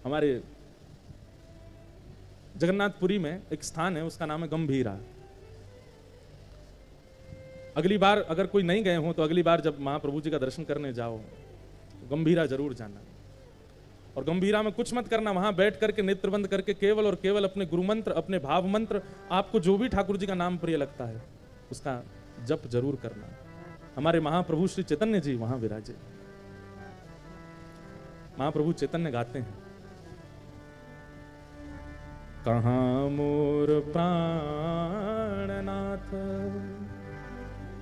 हमारे जगन्नाथपुरी में एक स्थान है, उसका नाम है गंभीरा। अगली बार अगर कोई नहीं गए हो तो अगली बार जब महाप्रभु जी का दर्शन करने जाओ तो गंभीरा जरूर जाना। और गंभीरा में कुछ मत करना, वहां बैठ करके नेत्र बंद करके केवल और केवल अपने गुरु मंत्र, अपने भाव मंत्र, आपको जो भी ठाकुर जी का नाम प्रिय लगता है उसका जप जरूर करना। हमारे महाप्रभु श्री चैतन्य जी वहां विराजे। महाप्रभु चैतन्य गाते हैं, कहाँ मोर प्राणनाथ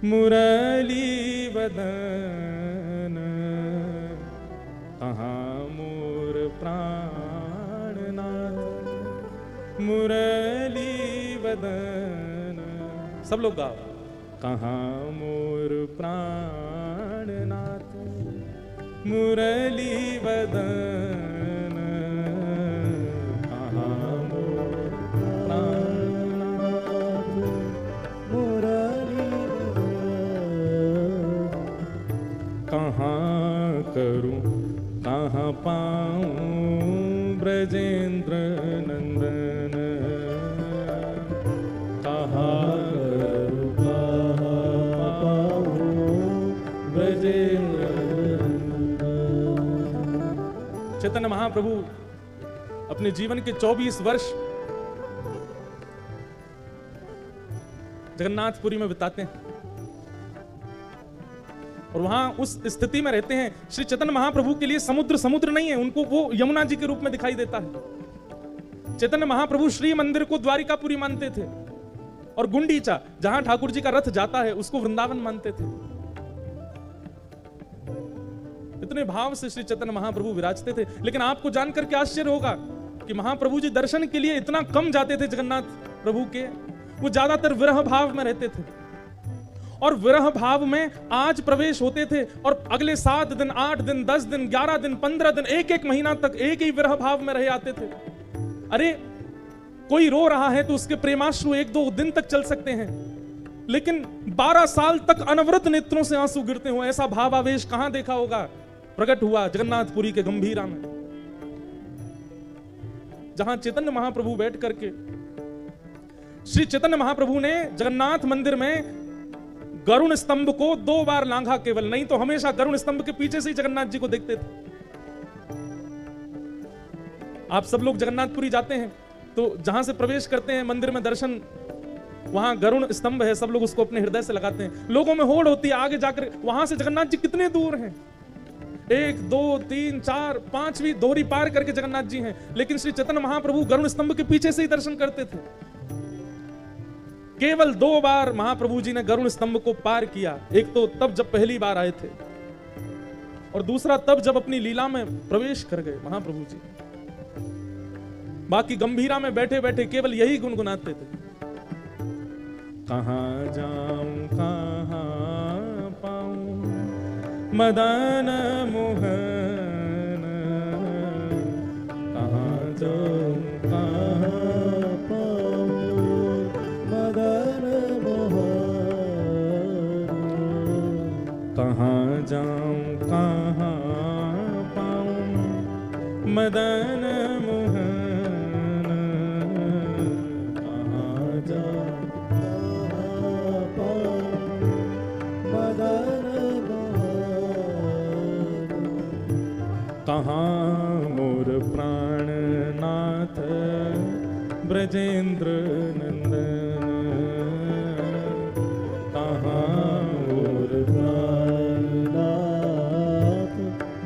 मुरली बदन, कहाँ मोर प्राणनाथ मुरली बदन। सब लोग गाओ, कहाँ मोर प्राणनाथ मुरली बदन, कहाँ मोर प्राणनाथ मुरली बदन। कहाँ करूं कहाँ पाऊं ब्रजेंद्र नंदन, कहाँ करूं कहाँ पाऊं ब्रजेंद्र नंदन। चैतन्य महाप्रभु अपने जीवन के 24 वर्ष जगन्नाथपुरी में बिताते हैं और वहां उस स्थिति में रहते हैं। श्री चैतन्य महाप्रभु के लिए समुद्र समुद्र नहीं है, उनको वो यमुना जी के रूप में दिखाई देता है। चैतन्य महाप्रभु श्री मंदिर को द्वारिकापुरी मानते थे और गुंडीचा जहां ठाकुर जी का रथ जाता है उसको वृंदावन मानते थे। इतने भाव से श्री चैतन्य महाप्रभु विराजते थे। लेकिन आपको जानकर के आश्चर्य होगा कि महाप्रभु जी दर्शन के लिए इतना कम जाते थे जगन्नाथ प्रभु के, वो ज्यादातर विरह भाव में रहते थे और विरह भाव में आज प्रवेश होते थे और अगले 7 दिन 8 दिन 10 दिन 11 दिन 15 दिन एक महीना तक एक ही विरह भाव में रह आते थे। अरे कोई रो रहा है तो उसके प्रेमाश्रु 1-2 दिन तक चल सकते हैं, लेकिन 12 साल तक अनवरत नेत्रों से आंसू गिरते हो, ऐसा भावावेश कहां देखा होगा। प्रकट हुआ जगन्नाथपुरी के गंभीरा में, जहां चैतन्य महाप्रभु बैठ करके श्री चैतन्य महाप्रभु ने जगन्नाथ मंदिर में गरुण स्तंभ को 2 बार लांघा केवल, नहीं तो हमेशा गरुण स्तंभ के पीछे से ही जगन्नाथ जी को देखते थे। आप सब लोग जगन्नाथपुरी जाते हैं तो जहां से प्रवेश करते हैं मंदिर में दर्शन, वहां गरुण स्तंभ है, सब लोग उसको अपने हृदय से लगाते हैं। लोगों में होड़ होती है आगे जाकर, वहां से जगन्नाथ जी कितने दूर हैं, 1 2 3 4 5वीं दोहरी पार करके जगन्नाथ जी हैं, लेकिन श्री चैतन्य महाप्रभु गरुण स्तंभ के पीछे से ही दर्शन करते थे। केवल 2 बार महाप्रभु जी ने गरुण स्तंभ को पार किया, एक तो तब जब पहली बार आए थे और दूसरा तब जब अपनी लीला में प्रवेश कर गए महाप्रभु जी। बाकी गंभीरा में बैठे बैठे केवल यही गुनगुनाते थे, कहां जाऊं कहां पाऊं मदन मोहन, कहां जाऊं कहां पाऊं मदन मोहन, कहां जाऊं कहां पाऊं मदन मोहन, कहां जाऊं कहां पाऊं मदन मोहन, कहां मोर प्राणनाथ ब्रजेंद्र नंदन, कहां मोर प्राणनाथ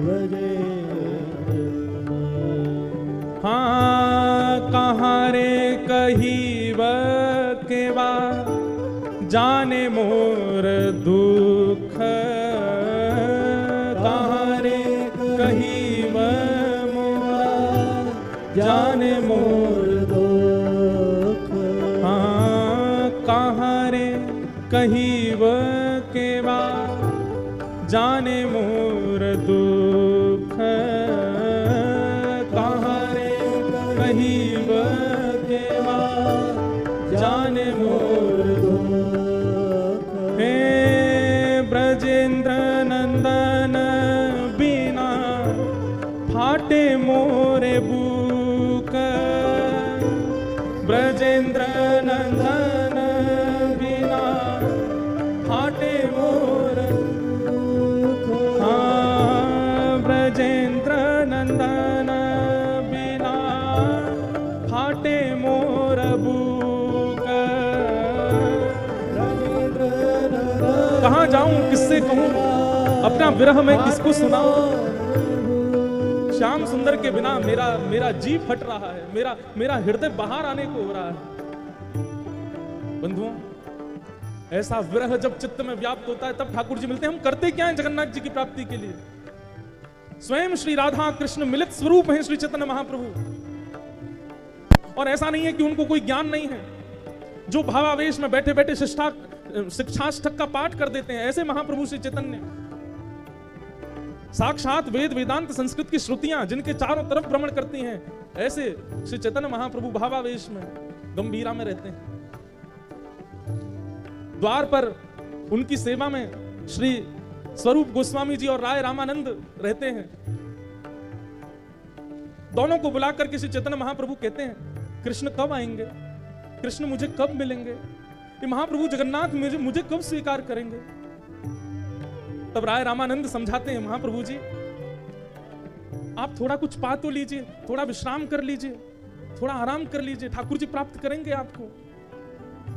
ब्रजेंद्र नंदन। हाँ कहाँ रे कहीब केवा जाने मोर दुख, कहाँ रे कहीब मोरा जाने मोर दुख, हाँ कहाँ रे कहीब केवा जाने मोर दुख, कहाँ रे कहीब केवा जाने मोर दुख, हे ब्रजेंद्र नंदन बिना फाटे मोरे बूक ब्रजेंद्र नंदन बिना फाटे मोर ब्रजेंद्र नंदन बिना फाटे मोर बूक। कहाँ जाऊं किससे कहूं अपना विरह में किसको सुनाऊं। श्याम सुंदर के बिना मेरा जी फट रहा है, मेरा हृदय बाहर आने को हो रहा है। बंधुओं, ऐसा विरह जब चित्त में व्याप्त होता है तब ठाकुर जी मिलते हैं। हम करते क्या है जगन्नाथ जी की प्राप्ति के लिए? स्वयं श्री राधा कृष्ण मिलित स्वरूप हैं श्री चैतन्य महाप्रभु। और ऐसा नहीं है कि उनको कोई ज्ञान नहीं है, जो भावावेश में बैठे बैठे शिक्षाष्टक का पाठ कर देते हैं। ऐसे महाप्रभु श्री चैतन्य साक्षात वेद वेदांत संस्कृत की श्रुतियां जिनके चारों तरफ भ्रमण करती हैं, ऐसे श्री चैतन्य महाप्रभु भावावेश में गंभीरा में रहते हैं। द्वार पर उनकी सेवा में श्री स्वरूप गोस्वामी जी और राय रामानंद रहते हैं। दोनों को बुलाकर के श्री चैतन्य महाप्रभु कहते हैं, कृष्ण कब आएंगे? कृष्ण मुझे कब मिलेंगे? ये महाप्रभु जगन्नाथ मुझे कब स्वीकार करेंगे? तब राय रामानंद समझाते हैं, महाप्रभु जी आप थोड़ा कुछ पा तो लीजिए, थोड़ा विश्राम कर लीजिए, थोड़ा आराम कर लीजिए, ठाकुर जी प्राप्त करेंगे आपको।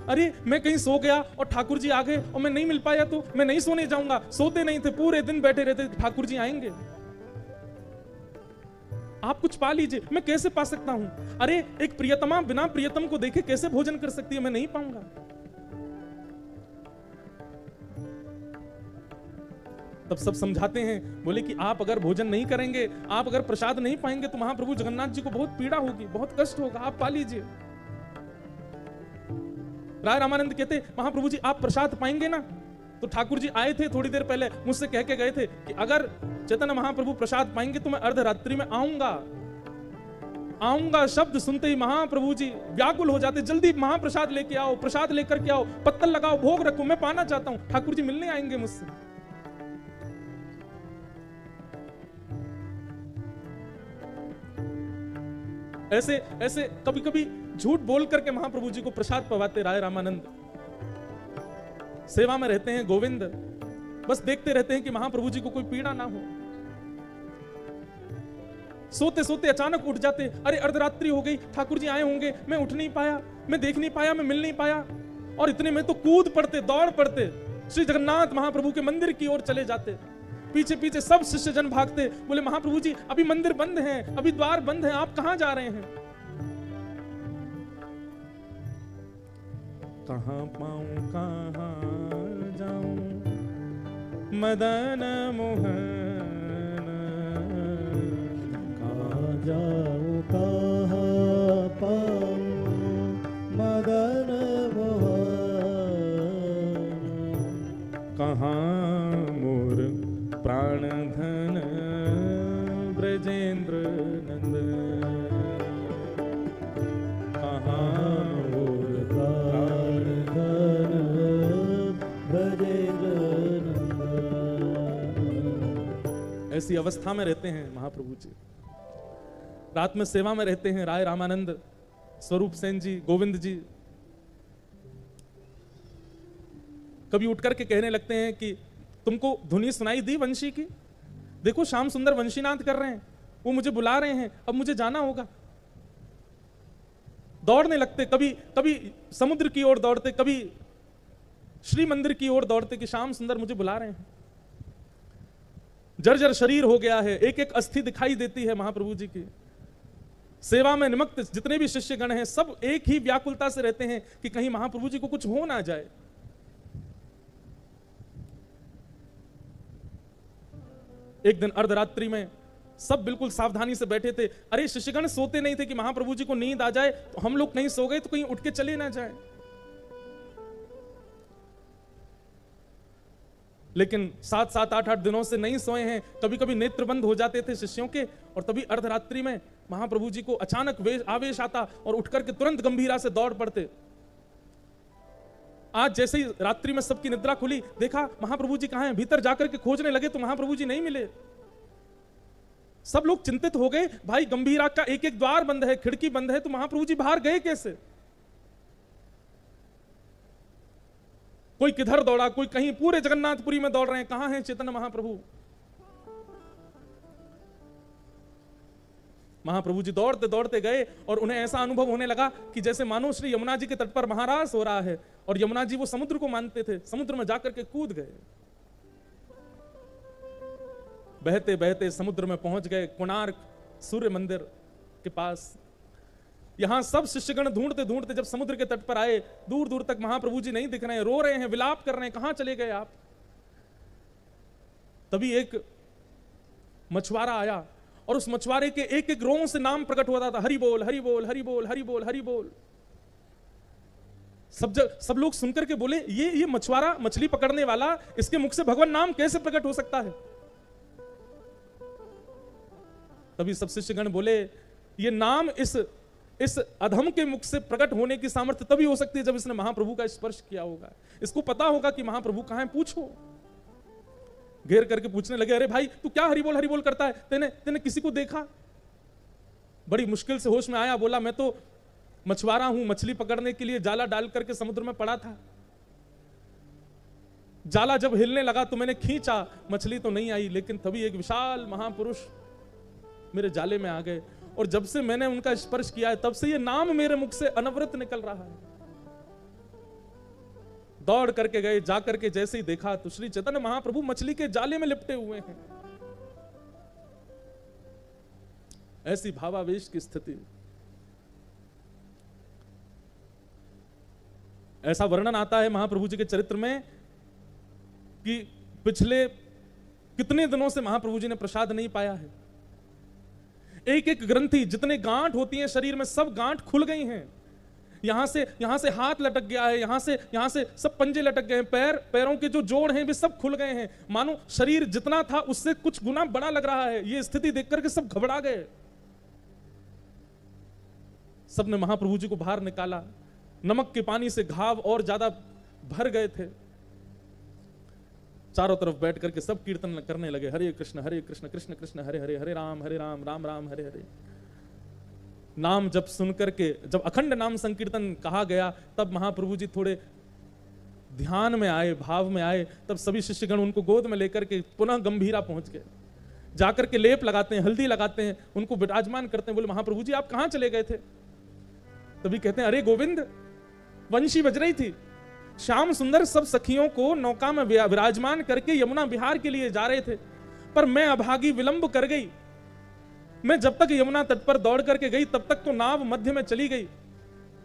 अरे मैं कहीं सो गया और ठाकुर जी आ गए और मैं नहीं मिल पाया तो मैं नहीं सोने जाऊंगा। सोते नहीं थे, पूरे दिन बैठे रहते, ठाकुर जी आएंगे। आप कुछ पा लीजिए। मैं कैसे पा सकता हूं? अरे एक प्रियतमा बिना प्रियतम को देखे कैसे भोजन कर सकती है? मैं नहीं पाऊंगा। तब सब समझाते हैं, बोले कि आप अगर भोजन नहीं करेंगे, आप अगर प्रसाद नहीं पाएंगे तो महाप्रभु जगन्नाथ जी को बहुत पीड़ा होगी, बहुत कष्ट होगा, आप पा लीजिए। राय रामानंद कहते, महाप्रभु जी आप प्रसाद पाएंगे ना? तो ठाकुर जी आए थे थोड़ी देर पहले, मुझसे कह के गए थे कि अगर चैतन्य महाप्रभु प्रसाद पाएंगे तो मैं अर्धरात्रि में आऊंगा। शब्द सुनते ही महाप्रभु जी व्याकुल हो जाते, जल्दी महाप्रसाद लेके आओ, प्रसाद लेकर के आओ, पत्तल लगाओ, भोग रखो, मैं पाना चाहता हूं। ठाकुर जी मिलने आएंगे मुझसे। ऐसे कभी कभी झूठ बोल करके महाप्रभु जी को प्रसाद पवाते राय रामानंद। सेवा में रहते हैं गोविंद, बस देखते रहते हैं कि महाप्रभु जी को कोई पीड़ा ना हो। सोते सोते अचानक उठ जाते, अरे अर्धरात्रि हो गई, ठाकुर जी आए होंगे, मैं उठ नहीं पाया, मैं देख नहीं पाया, मैं मिल नहीं पाया। और इतने में तो कूद पड़ते, दौड़ पड़ते, श्री जगन्नाथ महाप्रभु के मंदिर की ओर चले जाते। पीछे पीछे सब शिष्य जन भागते, बोले महाप्रभु जी अभी मंदिर बंद है, अभी द्वार बंद है, आप कहां जा रहे हैं? कहां पाऊं कहां जाऊं मदन मोहन, कहां जाऊं कहां पाऊं मदन मोहन, कहां मोर प्राण धन ब्रजेंद्र नंदन, कहां मोर प्राण धन ब्रजेंद्र नंदन। ऐसी अवस्था में रहते हैं महाप्रभु जी। रात में सेवा में रहते हैं राय रामानंद, स्वरूप सेन जी, गोविंद जी। कभी उठ करके कहने लगते हैं कि तुमको धुनी सुनाई दी वंशी की? देखो श्याम सुंदर वंशीनाद कर रहे हैं, वो मुझे बुला रहे हैं, अब मुझे जाना होगा। दौड़ने लगते, कभी समुद्र की ओर दौड़ते, कभी श्री मंदिर की ओर दौड़ते कि श्याम सुंदर मुझे बुला रहे हैं। जर्जर शरीर हो गया है, एक एक अस्थि दिखाई देती है महाप्रभु जी की। सेवा में निमग्न जितने भी शिष्यगण हैं सब एक ही व्याकुलता से रहते हैं कि कहीं महाप्रभु जी को कुछ हो ना जाए। एक दिन अर्धरात्रि में सब बिल्कुल सावधानी से बैठे थे। अरे शिष्यगण सोते नहीं थे कि महाप्रभु जी को नींद आ जाए, तो हम लोग कहीं सो गए तो कहीं उठ के चले ना जाए। लेकिन 7-7, 8-8 दिनों से नहीं सोए हैं। कभी कभी नेत्र बंद हो जाते थे शिष्यों के, और तभी अर्धरात्रि में महाप्रभु जी को अचानक आवेश आता और उठ करके तुरंत गंभीरा से दौड़ पड़ते। आज जैसे ही रात्रि में सबकी निद्रा खुली, देखा महाप्रभु जी कहां हैं। भीतर जाकर के खोजने लगे तो महाप्रभु जी नहीं मिले। सब लोग चिंतित हो गए, भाई गंभीरा का एक एक द्वार बंद है, खिड़की बंद है, तो महाप्रभु जी बाहर गए कैसे? कोई किधर दौड़ा, कोई कहीं, पूरे जगन्नाथपुरी में दौड़ रहे हैं, कहां हैं चैतन्य महाप्रभु? महाप्रभु जी दौड़ते दौड़ते गए और उन्हें ऐसा अनुभव होने लगा कि जैसे मानो श्री यमुना जी के तट पर महारास हो रहा है, और यमुना जी वो समुद्र को मानते थे, समुद्र में जाकर के कूद गए। बहते बहते समुद्र में पहुंच गए, कोणार्क सूर्य मंदिर के पास। यहां सब शिष्यगण ढूंढते ढूंढते जब समुद्र के तट पर आए, दूर दूर तक महाप्रभु जी नहीं दिख रहे हैं, रो रहे हैं, विलाप कर रहे हैं, कहां चले गए आप? तभी एक मछुआरा आया और उस मछुआरे के एक एक रों से नाम प्रकट होता था, हरि बोल हरि बोल हरि बोल हरि बोल हरि बोल। सब लोग सुनकर के बोले, ये मछुआरा, मछली पकड़ने वाला, इसके मुख से भगवान नाम कैसे प्रकट हो सकता है? तभी सब शिष्यगण बोले, ये नाम इस अधम के मुख से प्रकट होने की सामर्थ्य तभी हो सकती है जब इसने महाप्रभु का स्पर्श किया होगा। इसको पता होगा कि महाप्रभु कहां हैं, पूछो। घेर करके पूछने लगे, अरे भाई तू क्या हरि बोल करता है? तेने किसी को देखा? बड़ी मुश्किल से होश में आया, बोला मैं तो मछुआरा हूं, मछली पकड़ने के लिए जाला डाल करके समुद्र में पड़ा था। जाला जब हिलने लगा तो मैंने खींचा, मछली तो नहीं आई, लेकिन तभी एक विशाल महापुरुष मेरे जाले में आ गए, और जब से मैंने उनका स्पर्श किया है तब से ये नाम मेरे मुख से अनवरत निकल रहा है। दौड़ करके गए, जाकर के जैसे ही देखा तो श्री चैतन्य महाप्रभु मछली के जाले में लिपटे हुए हैं। ऐसी भावावेश की स्थिति। ऐसा वर्णन आता है महाप्रभु जी के चरित्र में कि पिछले कितने दिनों से महाप्रभु जी ने प्रसाद नहीं पाया है। एक एक ग्रंथि, जितने गांठ होती हैं शरीर में, सब गांठ खुल गई हैं। यहां से हाथ लटक गया है, यहां से सब पंजे लटक गए हैं, पैरों के जो जोड़ हैं वे सब खुल गए हैं। मानो शरीर जितना था उससे कुछ गुना बड़ा लग रहा है। ये स्थिति देख करके सब घबरा गए। सबने महाप्रभु जी को बाहर निकाला, नमक के पानी से घाव और ज्यादा भर गए थे। चारों तरफ बैठ करके सब कीर्तन करने लगे, हरे कृष्ण कृष्ण कृष्ण हरे हरे, हरे राम राम राम हरे हरे। नाम जब सुनकर के, जब अखंड नाम संकीर्तन कहा गया, तब महाप्रभु जी थोड़े ध्यान में आए, भाव में आए। तब सभी शिष्यगण उनको गोद में लेकर के पुनः गंभीरा पहुंच गए। जाकर के लेप लगाते हैं, हल्दी लगाते हैं, उनको विराजमान करते हैं। बोले महाप्रभु जी आप कहां चले गए थे? तभी कहते हैं, अरे गोविंद, वंशी बज रही थी, श्याम सुंदर सब सखियों को नौका में विराजमान करके यमुना विहार के लिए जा रहे थे, पर मैं अभागी विलंब कर गई। मैं जब तक यमुना तट पर दौड़ करके गई तब तक तो नाव मध्य में चली गई।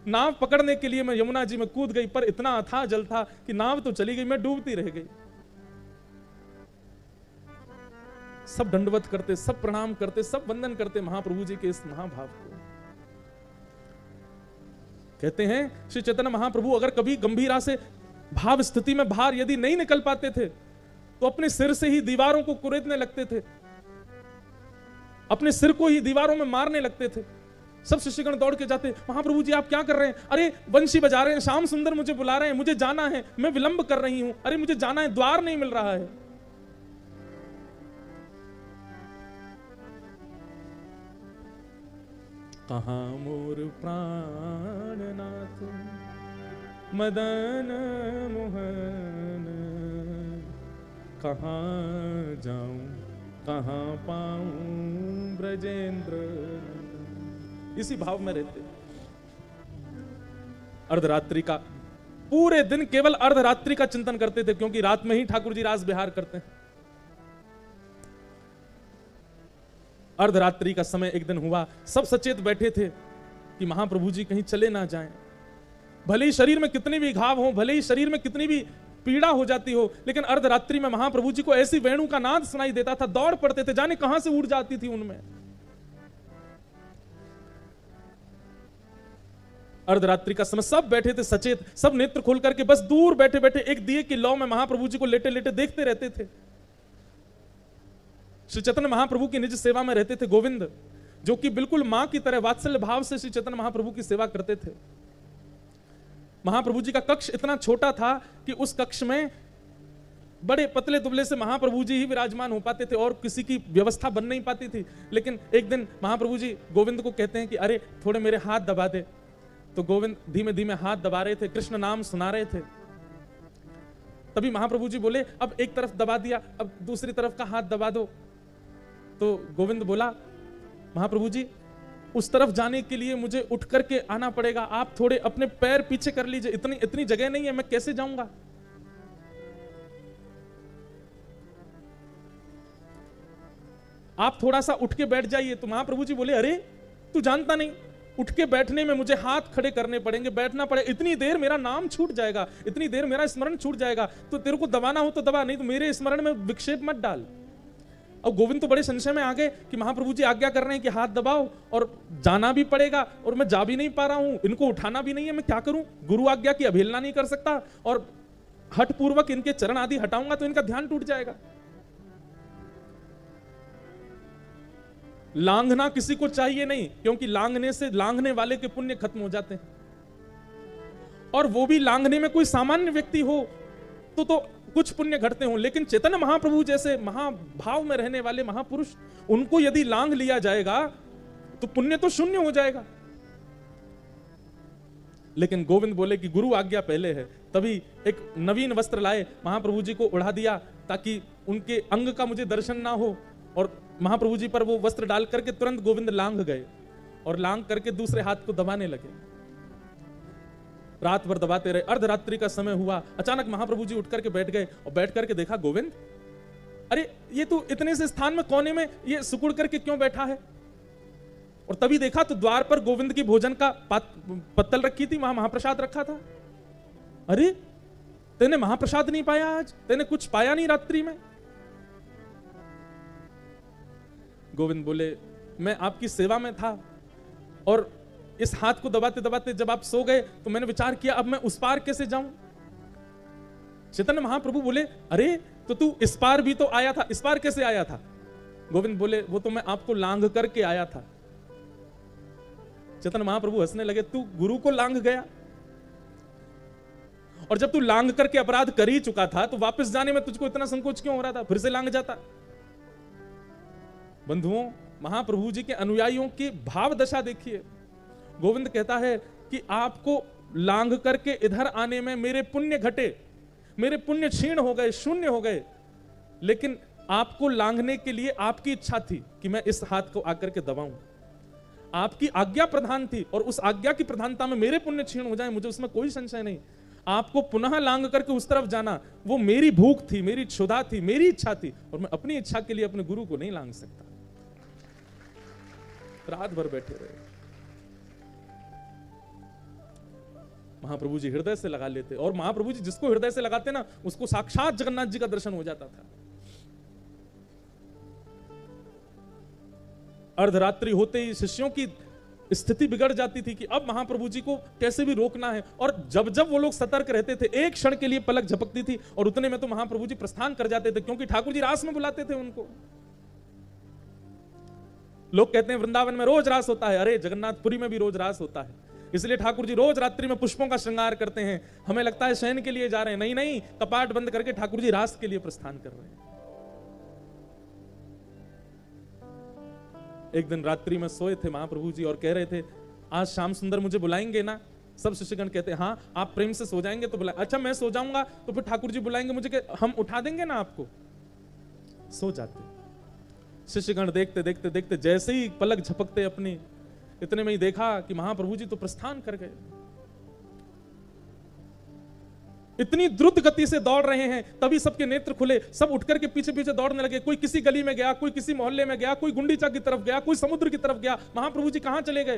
नाव पकड़ने के लिए मैं यमुना जी में कूद गई, पर इतना अथाह जल था कि नाव तो चली गई, मैं डूबती रह गई। सब दंडवत करते, सब प्रणाम करते, सब वंदन करते महाप्रभु जी के इस महाभाव को। कहते हैं श्री चैतन्य महाप्रभु अगर कभी गंभीरा से भाव स्थिति में बाहर यदि नहीं निकल पाते थे तो अपने सिर से ही दीवारों को कुरेदने लगते थे, अपने सिर को ही दीवारों में मारने लगते थे। सब शिष्यगण दौड़ के जाते, महाप्रभु जी आप क्या कर रहे हैं? अरे वंशी बजा रहे हैं, श्याम सुंदर मुझे बुला रहे हैं, मुझे जाना है, मैं विलंब कर रही हूं, अरे मुझे जाना है, द्वार नहीं मिल रहा है। कहां मोर प्राणनाथ मदन मोहन, कहां जाऊं कहां पाऊं ब्रजेंद्र। इसी भाव में रहते। अर्धरात्रि का, पूरे दिन केवल अर्धरात्रि का चिंतन करते थे, क्योंकि रात में ही ठाकुर जी रास विहार करते हैं। अर्धरात्रि का समय एक दिन हुआ, सब सचेत बैठे थे कि महाप्रभु जी कहीं चले ना जाएं। भले ही शरीर में कितने भी घाव हो, भले ही शरीर में कितनी भी पीड़ा हो जाती हो, लेकिन अर्धरात्रि में महाप्रभु जी को ऐसी वेणु का नाद सुनाई देता था, दौड़ पड़ते थे, जाने कहां से ऊर्जा आती थी उनमें। अर्धरात्रि का समय सब बैठे थे सचेत, सब नेत्र खोल करके बस दूर बैठे बैठे एक दिए की लौ में महाप्रभु जी को लेटे लेटे देखते रहते थे। श्री चैतन्य महाप्रभु की निज सेवा में रहते थे गोविंद, जो कि बिल्कुल मां की तरह वात्सल्य भाव से श्री चैतन्य महाप्रभु की सेवा करते थे। महाप्रभु जी का कक्ष इतना छोटा था कि उस कक्ष में बड़े पतले दुबले से महाप्रभु जी ही विराजमान हो पाते थे और किसी की व्यवस्था बन नहीं पाती थी। लेकिन एक दिन महाप्रभु जी गोविंद को कहते हैं कि अरे थोड़े मेरे हाथ दबा दे। तो गोविंद धीमे धीमे हाथ दबा रहे थे, कृष्ण नाम सुना रहे थे। तभी महाप्रभु जी बोले अब एक तरफ दबा दिया, अब दूसरी तरफ का हाथ दबा दो। तो गोविंद बोला महाप्रभु जी उस तरफ जाने के लिए मुझे उठ करके आना पड़ेगा, आप थोड़े अपने पैर पीछे कर लीजिए, इतनी जगह नहीं है, मैं कैसे जाऊंगा। आप थोड़ा सा उठ के बैठ जाइए। तो महाप्रभु जी बोले अरे तू जानता नहीं, उठ के बैठने में मुझे हाथ खड़े करने पड़ेंगे, बैठना पड़ेगा, इतनी देर मेरा नाम छूट जाएगा, इतनी देर मेरा स्मरण छूट जाएगा। तो तेरे को दबाना हो तो दबा, नहीं तो मेरे स्मरण में विक्षेप मत डाल। अब गोविंद तो बड़े संशय में आ गए कि महाप्रभु जी आज्ञा कर रहे हैं कि हाथ दबाओ और जाना भी पड़ेगा और मैं जा भी नहीं पा रहा हूं, इनको उठाना भी नहीं है, मैं क्या करूं। गुरु आज्ञा की अवहेलना नहीं कर सकता और हठ पूर्वक इनके चरण आदि हटाऊंगा तो इनका ध्यान टूट जाएगा। लांघना किसी को चाहिए नहीं, क्योंकि लांघने से लांघने वाले के पुण्य खत्म हो जाते हैं। और वो भी लांघने में कोई सामान्य व्यक्ति हो तो कुछ पुण्य घटते हो, लेकिन चैतन्य महाप्रभु जैसे महाभाव में रहने वाले महापुरुष, उनको यदि लांघ लिया जाएगा तो पुण्य तो शून्य हो जाएगा। लेकिन गोविंद बोले कि गुरु आज्ञा पहले है। तभी एक नवीन वस्त्र लाए, महाप्रभु जी को उड़ा दिया ताकि उनके अंग का मुझे दर्शन ना हो। और महाप्रभु जी पर वो वस्त्र डाल करके तुरंत गोविंद लांघ गए और लांघ करके दूसरे हाथ को दबाने लगे। रात भर दबाते रहे, अर्धरात्रि का समय हुआ, अचानक महाप्रभु जी उठ करके बैठ गए और बैठ करके देखा गोविंद, अरे ये तो इतने से स्थान में कोने में ये सिकुड़ करके क्यों बैठा है। और तभी देखा तो द्वार पर गोविंद की भोजन का पत्तल रखी थी, वहां महाप्रसाद रखा था। अरे तेने महाप्रसाद नहीं पाया, आज तेने कुछ पाया नहीं रात्रि में। गोविंद बोले मैं आपकी सेवा में था और इस हाथ को दबाते दबाते जब आप सो गए तो मैंने विचार किया अब मैं उस पार कैसे जाऊं। चैतन्य महाप्रभु बोले अरे तो तू इस पार भी तो आया था, इस पार कैसे आया था। गोविंद बोले वो तो मैं आपको लांघ करके आया था। चैतन्य महाप्रभु हंसने लगे, तू गुरु को लांघ गया, और जब तू लांघ करके अपराध कर ही चुका था तो वापस जाने में तुझको इतना संकोच क्यों हो रहा था, फिर से लांघ जाता। बंधुओं, महाप्रभु जी के अनुयायियों की भाव दशा देखिए। गोविंद कहता है कि आपको लांघ करके इधर आने में मेरे पुण्य घटे, मेरे पुण्य क्षीण हो गए, शून्य हो गए, लेकिन आपको लांघने के लिए आपकी इच्छा थी कि मैं इस हाथ को आकर के दबाऊं। आपकी आज्ञा प्रधान थी और उस आज्ञा की प्रधानता में मेरे पुण्य क्षीण हो जाए, मुझे उसमें कोई संशय नहीं। आपको पुनः लांघ करके उस तरफ जाना वो मेरी भूख थी, मेरी क्षुधा थी, मेरी इच्छा थी, और मैं अपनी इच्छा के लिए अपने गुरु को नहीं लांघ सकता। रात भर बैठे रहे। महाप्रभु जी हृदय से लगा लेते, और महाप्रभु जी जिसको हृदय से लगाते ना उसको साक्षात जगन्नाथ जी का दर्शन हो जाता था। अर्धरात्रि होते ही शिष्यों की स्थिति बिगड़ जाती थी कि अब महाप्रभु जी को कैसे भी रोकना है, और जब जब वो लोग सतर्क रहते थे एक क्षण के लिए पलक झपकती थी और उतने में तो महाप्रभु जी प्रस्थान कर जाते थे, क्योंकि ठाकुर जी रास में बुलाते थे उनको। लोग कहते हैं वृंदावन में रोज रास होता है, अरे जगन्नाथपुरी में भी रोज रास होता है, इसलिए ठाकुर जी रोज रात्रि में पुष्पों का श्रृंगार करते हैं, हमें लगता है शयन के लिए जा रहे हैं। नहीं नहीं, कपाट बंद करके ठाकुर जी रास के लिए प्रस्थान कर रहे हैं। एक दिन रात्रि में सोए थे महाप्रभु जी और कह रहे थे आज श्याम सुंदर मुझे बुलाएंगे ना। सब शिष्यगण कहते हैं हाँ, आप प्रेम से सो जाएंगे तो बुलाए। अच्छा मैं सो जाऊंगा तो फिर ठाकुर जी बुलाएंगे मुझे, हम उठा देंगे ना आपको। सो जाते शिष्यगण। देखते देखते देखते जैसे ही पलक झपकते अपनी, इतने में ही देखा कि महाप्रभु जी तो प्रस्थान कर गए। इतनी द्रुत गति से दौड़ रहे हैं, तभी सबके नेत्र खुले, सब उठ करके पीछे पीछे दौड़ने लगे। कोई किसी गली में गया, कोई किसी मोहल्ले में गया, कोई गुंडीचा की तरफ गया, कोई समुद्र की तरफ गया। महाप्रभु जी कहां चले गए।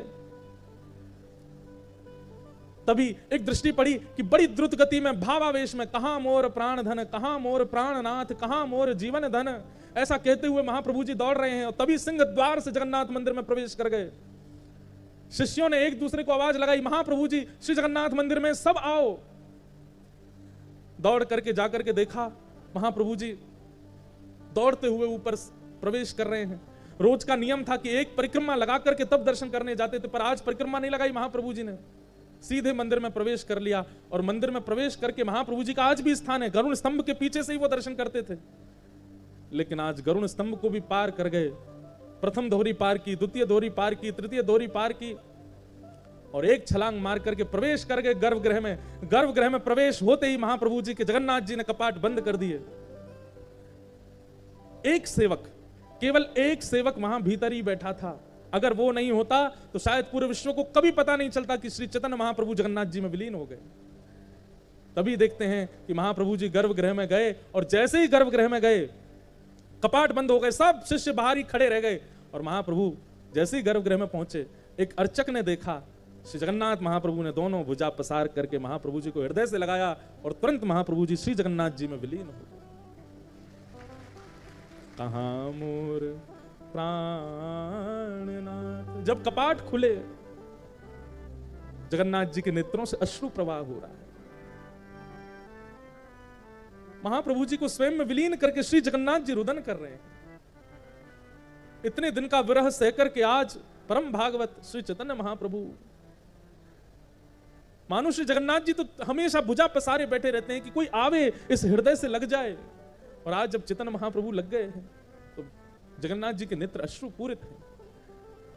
तभी एक दृष्टि पड़ी कि बड़ी द्रुत गति में भावावेश में, कहां मोर प्राण धन, कहां मोर प्राणनाथ, कहां मोर जीवन धन, ऐसा कहते हुए महाप्रभु जी दौड़ रहे हैं। और तभी सिंह द्वार से जगन्नाथ मंदिर में प्रवेश कर गए। शिष्यों ने एक दूसरे को आवाज लगाई, महाप्रभु जी श्री जगन्नाथ मंदिर में, सब आओ। दौड़ करके जाकर के देखा महाप्रभु जी दौड़ते हुए ऊपर प्रवेश कर रहे हैं। रोज का नियम था कि एक परिक्रमा लगा करके तब दर्शन करने जाते थे, पर आज परिक्रमा नहीं लगाई महाप्रभु जी ने। सीधे मंदिर में प्रवेश कर लिया, और मंदिर में प्रवेश करके महाप्रभु जी का आज भी स्थान है, गरुड़ स्तंभ के पीछे से ही वो दर्शन करते थे। लेकिन आज गरुड़ स्तंभ को भी पार कर गए, प्रथम दोहरी पार की, द्वितीय दोहरी पार की, तृतीय दोहरी पार की, और एक छलांग मार करके प्रवेश कर गए गर्भगृह में। गर्भगृह में प्रवेश होते ही महाप्रभु जी के जगन्नाथ जी ने कपाट बंद कर दिए। एक सेवक, केवल एक सेवक वहां भीतर ही बैठा था। अगर वो नहीं होता तो शायद पूरे विश्व को कभी पता नहीं चलता कि श्री चैतन्य महाप्रभु जगन्नाथ जी में विलीन हो गए। तभी देखते हैं कि महाप्रभु जी गर्भगृह में गए, और जैसे ही गर्भगृह में गए कपाट बंद हो गए, सब शिष्य बाहर ही खड़े रह गए, और महाप्रभु जैसे ही गर्भगृह में पहुंचे, एक अर्चक ने देखा, श्री जगन्नाथ महाप्रभु ने दोनों भुजा पसार करके महाप्रभु जी को हृदय से लगाया, और तुरंत महाप्रभु जी श्री जगन्नाथ जी में विलीन हो गए। कहां मोर प्राणनाथ। जब कपाट खुले, जगन्नाथ जी के नेत्रों से अश्रु प्रवाह हो रहा है। महाप्रभु जी को स्वयं में विलीन करके श्री जगन्नाथ जी रुदन कर रहे हैं। इतने दिन का विरह सहकर के आज परम भागवत श्री चैतन्य महाप्रभु, मानो श्री जगन्नाथ जी तो हमेशा भुजा पसारे बैठे रहते हैं कि कोई आवे इस हृदय से लग जाए, और आज जब चैतन्य महाप्रभु लग गए हैं तो जगन्नाथ जी के नेत्र अश्रु पूरित हैं।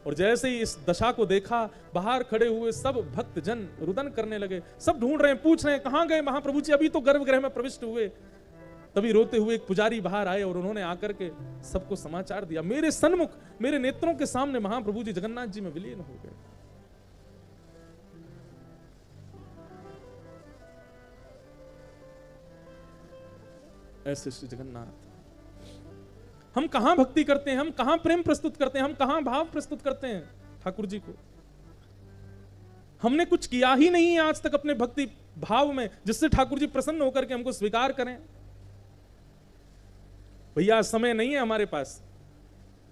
और जैसे ही इस दशा को देखा, बाहर खड़े हुए सब भक्त जन रुदन करने लगे। सब ढूंढ रहे हैं, पूछ रहे हैं कहां गए महाप्रभु जी, अभी तो गर्भगृह में प्रविष्ट हुए। तभी रोते हुए एक पुजारी बाहर आए, और उन्होंने आकर के सबको समाचार दिया, मेरे सन्मुख, मेरे नेत्रों के सामने महाप्रभु जी जगन्नाथ जी में विलीन हो गए। ऐसे श्री जगन्नाथ, हम कहां भक्ति करते हैं, हम कहां प्रेम प्रस्तुत करते हैं, हम कहां भाव प्रस्तुत करते हैं ठाकुर जी को। हमने कुछ किया ही नहीं है आज तक अपने भक्ति भाव में, जिससे ठाकुर जी प्रसन्न होकर के हमको स्वीकार करें। भैया समय नहीं है हमारे पास,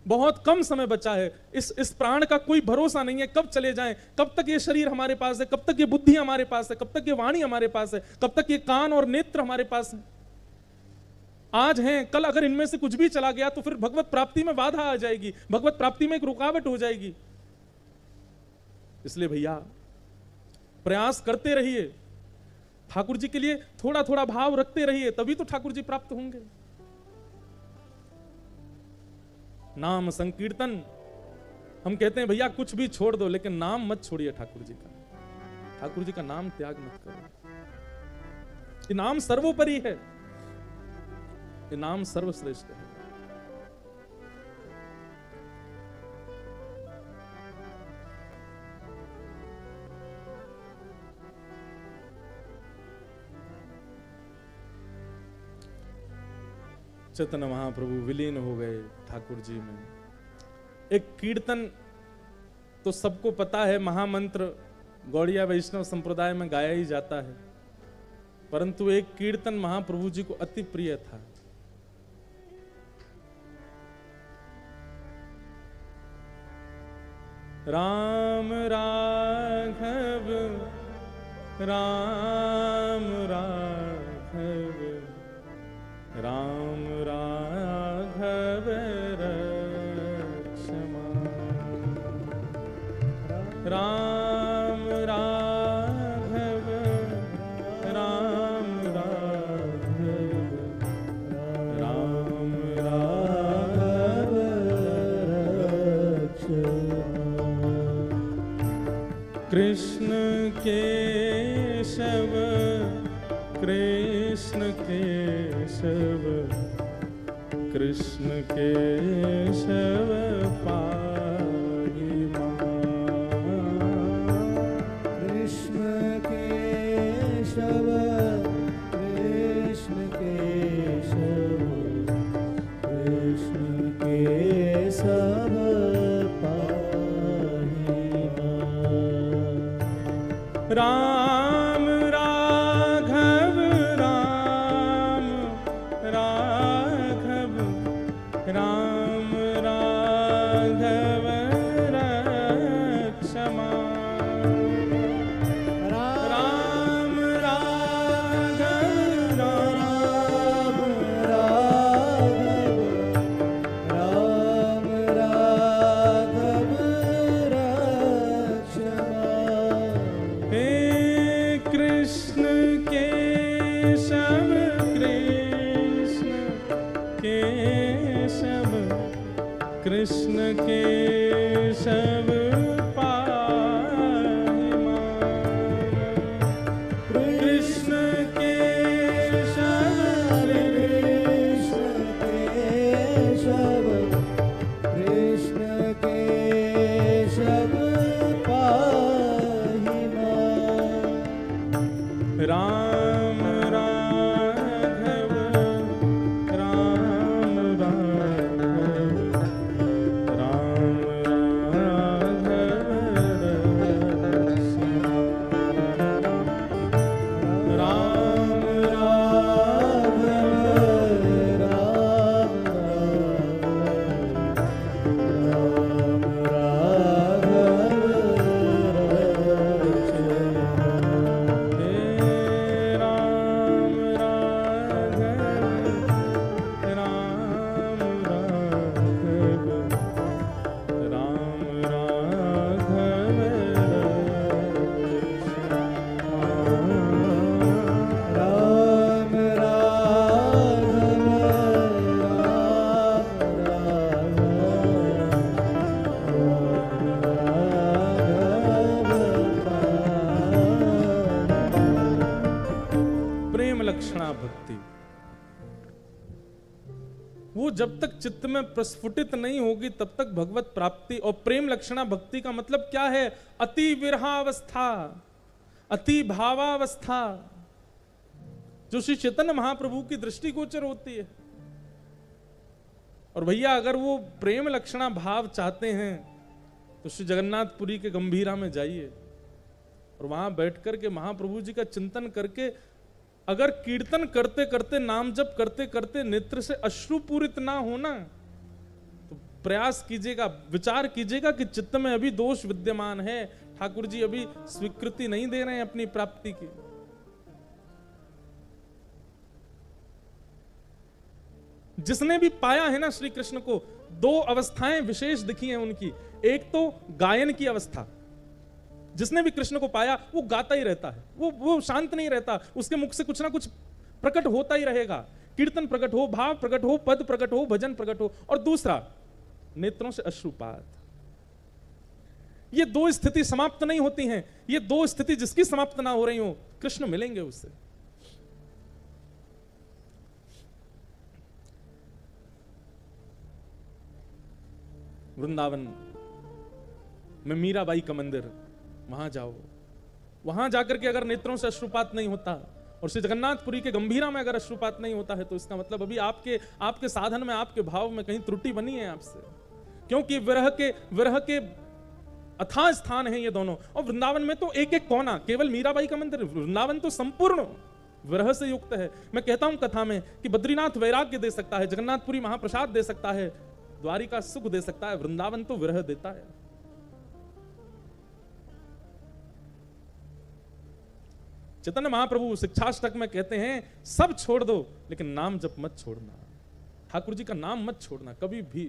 बहुत कम समय बचा है। इस प्राण का कोई भरोसा नहीं है, कब चले जाएं, कब तक ये शरीर हमारे पास है, कब तक ये बुद्धि हमारे पास है, कब तक ये वाणी हमारे पास है, कब तक ये कान और नेत्र हमारे पास है। आज हैं, कल अगर इनमें से कुछ भी चला गया तो फिर भगवत प्राप्ति में बाधा आ जाएगी, भगवत प्राप्ति में एक रुकावट हो जाएगी। इसलिए भैया प्रयास करते रहिए, ठाकुर जी के लिए थोड़ा थोड़ा भाव रखते रहिए, तभी तो ठाकुर जी प्राप्त होंगे। नाम संकीर्तन, हम कहते हैं भैया कुछ भी छोड़ दो, लेकिन नाम मत छोड़िए ठाकुर जी का। ठाकुर जी का नाम त्याग मत करो। ये नाम सर्वोपरि है, ये नाम सर्वश्रेष्ठ है। चैतन्य महाप्रभु विलीन हो गए ठाकुर जी में। एक कीर्तन तो सबको पता है, महामंत्र गौड़िया वैष्णव संप्रदाय में गाया ही जाता है, परंतु एक कीर्तन महाप्रभु जी को अति प्रिय था। राम राघव राम राघव राम राघव रक्षमा, राम राघव राम राघव राम राघव रक्षमा। कृष्ण केशव कृष्ण केशव कृष्ण केशव पाहि मां। कृष्ण केशव कृष्ण केशव कृष्ण केशव पाहि मां। राम राघव राम राघव राम राघव रक्षमा, राम राघव राम राम राघव रक्षमा। हे वो जब तक चित्त में प्रस्फुटित नहीं होगी तब तक भगवत प्राप्ति। और प्रेम लक्षणा भक्ति का मतलब क्या है? अति विरहावस्था, अति भावावस्था, जो श्री चैतन्य महाप्रभु की दृष्टिगोचर होती है। और भैया अगर वो प्रेम लक्षणा भाव चाहते हैं तो श्री जगन्नाथपुरी के गंभीरा में जाइए और वहां बैठकर के महाप्रभु जी का चिंतन करके अगर कीर्तन करते करते, नाम जप करते करते नेत्र से अश्रुपूरित ना होना तो प्रयास कीजिएगा, विचार कीजिएगा कि चित्त में अभी दोष विद्यमान है, ठाकुर जी अभी स्वीकृति नहीं दे रहे हैं अपनी प्राप्ति की। जिसने भी पाया है ना श्री कृष्ण को, दो अवस्थाएं विशेष दिखी हैं उनकी। एक तो गायन की अवस्था, जिसने भी कृष्ण को पाया वो गाता ही रहता है, वो शांत नहीं रहता, उसके मुख से कुछ ना कुछ प्रकट होता ही रहेगा। कीर्तन प्रकट हो, भाव प्रकट हो, पद प्रकट हो, भजन प्रकट हो। और दूसरा, नेत्रों से अश्रुपात। ये दो स्थिति समाप्त नहीं होती हैं। ये दो स्थिति जिसकी समाप्त ना हो रही हो, कृष्ण मिलेंगे उससे। वृंदावन में मीराबाई का मंदिर, वहां जाओ, वहां जाकर के अगर नेत्रों से अश्रुपात नहीं होता और श्री जगन्नाथपुरी के गंभीरा में अगर अश्रुपात नहीं होता है तो इसका मतलब अभी आपके साधन में, आपके भाव में कहीं त्रुटि बनी है आपसे। क्योंकि विरह के अथाह स्थान है ये दोनों। और वृंदावन में तो एक एक कोना केवल मीराबाई का मंदिर, वृंदावन तो संपूर्ण विरह से युक्त है। मैं कहता हूं कथा में कि बद्रीनाथ वैराग्य दे सकता है, जगन्नाथपुरी महाप्रसाद दे सकता है, द्वारिका सुख दे सकता है, वृंदावन तो विरह देता है। चैतन्य महाप्रभु शिक्षाष्टक में कहते हैं सब छोड़ दो लेकिन नाम जप मत छोड़ना, ठाकुर जी का नाम मत छोड़ना कभी भी।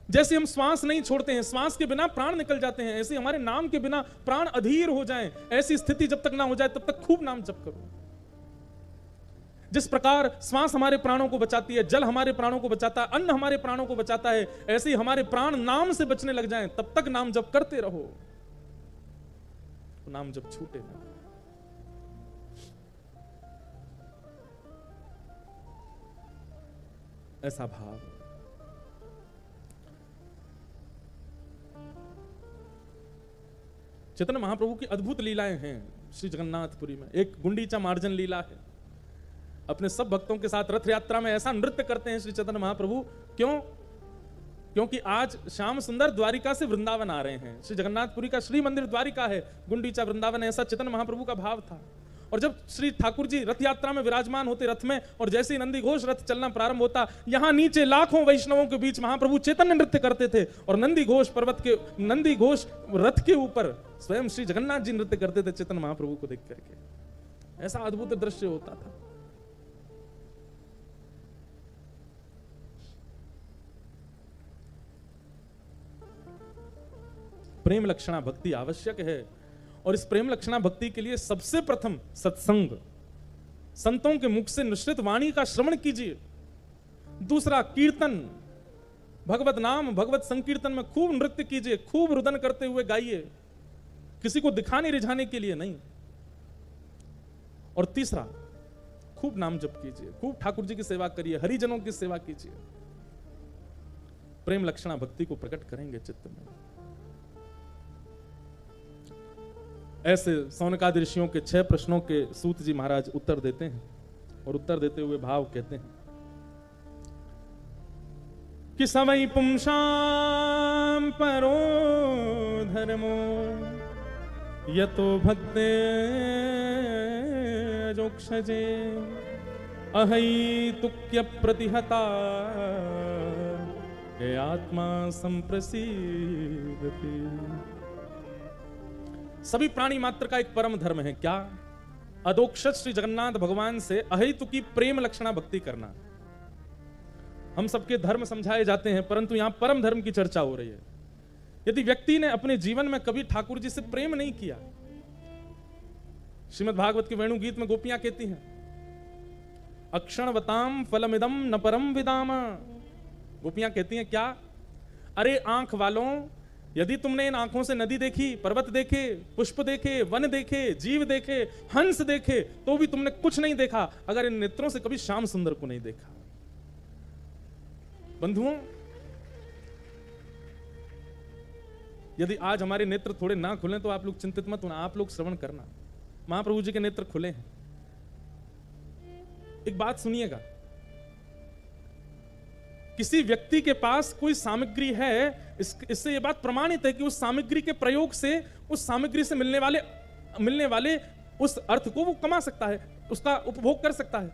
जैसे हम श्वास नहीं छोड़ते हैं, श्वास के बिना प्राण निकल जाते हैं, ऐसे हमारे नाम के बिना प्राण अधीर हो जाएं, ऐसी स्थिति जब तक ना हो जाए तब तक खूब नाम जप करो। जिस प्रकार श्वास हमारे प्राणों को बचाती है, जल हमारे प्राणों को बचाता है, अन्न हमारे प्राणों को बचाता है, ऐसे ही हमारे प्राण नाम से बचने लग जाएं, तब तक नाम जप करते रहो, नाम जप छूटे ना। ऐसा भाव। चैतन्य महाप्रभु की अद्भुत लीलाएं हैं श्री जगन्नाथपुरी में। एक गुंडीचा मार्जन लीला है, अपने सब भक्तों के साथ रथ यात्रा में ऐसा नृत्य करते हैं श्री चैतन्य महाप्रभु। क्यों? क्योंकि आज श्याम सुंदर द्वारिका से वृंदावन आ रहे हैं। श्री जगन्नाथपुरी का श्री मंदिर द्वारिका है, गुंडीचा वृंदावन, ऐसा चैतन्य महाप्रभु का भाव था। और जब श्री ठाकुर जी रथ यात्रा में विराजमान होते रथ में, और जैसे ही नंदी घोष रथ चलना प्रारंभ होता, यहां नीचे लाखों वैष्णवों के बीच महाप्रभु चैतन्य नृत्य करते थे, और नंदी घोष रथ के ऊपर स्वयं श्री जगन्नाथ जी नृत्य करते थे चैतन्य महाप्रभु को देख करके। ऐसा अद्भुत दृश्य होता था। प्रेम लक्षणा भक्ति आवश्यक है, और इस प्रेम लक्षणा भक्ति के लिए सबसे प्रथम सत्संग, संतों के मुख से निश्रित वाणी का श्रवण कीजिए। दूसरा कीर्तन, भगवत नाम भगवत संकीर्तन में खूब नृत्य कीजिए, खूब रुदन करते हुए गाइए, किसी को दिखाने रिझाने के लिए नहीं। और तीसरा, खूब नाम जप कीजिए, खूब ठाकुर जी की सेवा करिए, हरिजनों की सेवा कीजिए। प्रेम लक्षणा भक्ति को प्रकट करेंगे चित्त में। ऐसे सौनकादि ऋषियों के 6 प्रश्नों के सूत जी महाराज उत्तर देते हैं, और उत्तर देते हुए भाव कहते हैं कि सवै पुंसाम परो धर्मो यतो भक्ते जोक्षजे अहैतुक्य प्रतिहता ये आत्मा संप्रसीदति। सभी प्राणी मात्र का एक परम धर्म है क्या? अदोक्षज श्री जगन्नाथ भगवान से अहेतुकी प्रेम लक्षणा भक्ति करना। हम सबके धर्म समझाए जाते हैं, परंतु यहां परम धर्म की चर्चा हो रही है। यदि व्यक्ति ने अपने जीवन में कभी ठाकुर जी से प्रेम नहीं किया, श्रीमद् भागवत के वेणु गीत में गोपियां कहती हैं अक्षणवताम फलमिदम न परम विदामा। गोपियां कहती हैं क्या? अरे आंख वालों, यदि तुमने इन आंखों से नदी देखी, पर्वत देखे, पुष्प देखे, वन देखे, जीव देखे, हंस देखे, तो भी तुमने कुछ नहीं देखा अगर इन नेत्रों से कभी श्याम सुंदर को नहीं देखा। बंधुओं, यदि आज हमारे नेत्र थोड़े ना खुले तो आप लोग चिंतित मत होना, आप लोग श्रवण करना, महाप्रभु जी के नेत्र खुले हैं। एक बात सुनिएगा, किसी व्यक्ति के पास कोई सामग्री है, इससे यह बात प्रमाणित है कि उस सामग्री के प्रयोग से, उस सामग्री से मिलने वाले उस अर्थ को वो कमा सकता है, उसका उपभोग कर सकता है।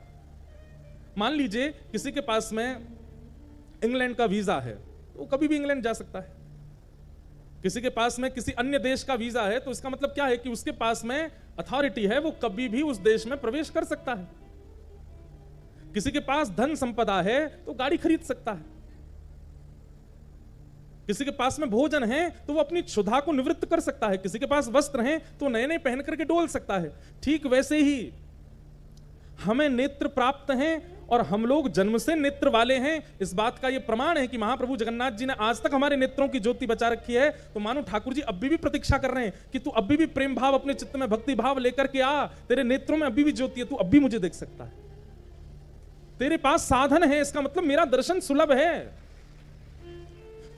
मान लीजिए किसी के पास में इंग्लैंड का वीजा है, वो कभी भी इंग्लैंड जा सकता है। किसी के पास में किसी अन्य देश का वीजा है, तो इसका मतलब क्या है कि उसके पास में अथॉरिटी है, वो कभी भी उस देश में प्रवेश कर सकता है। किसी के पास धन संपदा है तो गाड़ी खरीद सकता है। किसी के पास में भोजन है तो वो अपनी क्षुधा को निवृत्त कर सकता है। किसी के पास वस्त्र हैं तो नए नए पहन करके डोल सकता है। ठीक वैसे ही हमें नेत्र प्राप्त हैं और हम लोग जन्म से नेत्र वाले हैं। इस बात का यह प्रमाण है कि महाप्रभु जगन्नाथ जी ने आज तक हमारे नेत्रों की ज्योति बचा रखी है। तो मानो ठाकुर जी अभी भी प्रतीक्षा कर रहे हैं कि तू अभी भी प्रेम भाव अपने चित्त में भक्ति भाव लेकर के आ, तेरे नेत्रों में अभी भी ज्योति है, तू अभी मुझे देख सकता है। तेरे पास साधन है, इसका मतलब मेरा दर्शन सुलभ है।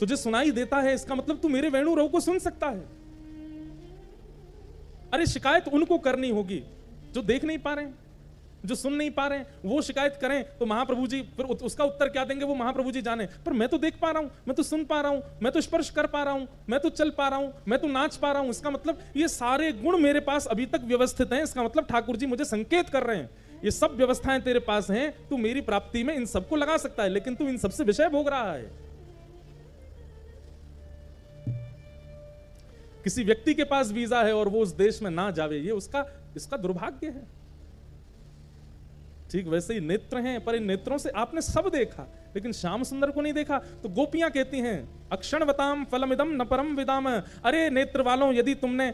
तुझे सुनाई देता है, इसका मतलब तू मेरे वेणु रव को सुन सकता है। अरे शिकायत उनको करनी होगी जो देख नहीं पा रहे हैं, जो सुन नहीं पा रहे हैं। वो शिकायत करें तो महाप्रभु जी फिर उसका उत्तर क्या देंगे, वो महाप्रभु जी जाने। पर मैं तो देख पा रहा हूं, मैं तो सुन पा रहा हूं, मैं तो स्पर्श कर पा रहा हूं, मैं तो चल पा रहा हूं, मैं तो नाच पा रहा हूं। इसका मतलब ये सारे गुण मेरे पास अभी तक व्यवस्थित हैं। इसका मतलब ठाकुर जी मुझे संकेत कर रहे हैं, ये सब व्यवस्थाएं तेरे पास हैं, तू मेरी प्राप्ति में इन सबको लगा सकता है, लेकिन तू इन सबसे विषय भोग रहा है। किसी व्यक्ति के पास वीजा है और वो उस देश में ना जावे, ये इसका दुर्भाग्य है। ठीक वैसे ही नेत्र हैं, पर इन नेत्रों से आपने सब देखा लेकिन श्याम सुंदर को नहीं देखा। तो गोपियां कहती हैं, अक्षणवताम फलमिदम न परम विदाम। अरे नेत्र वालों, यदि तुमने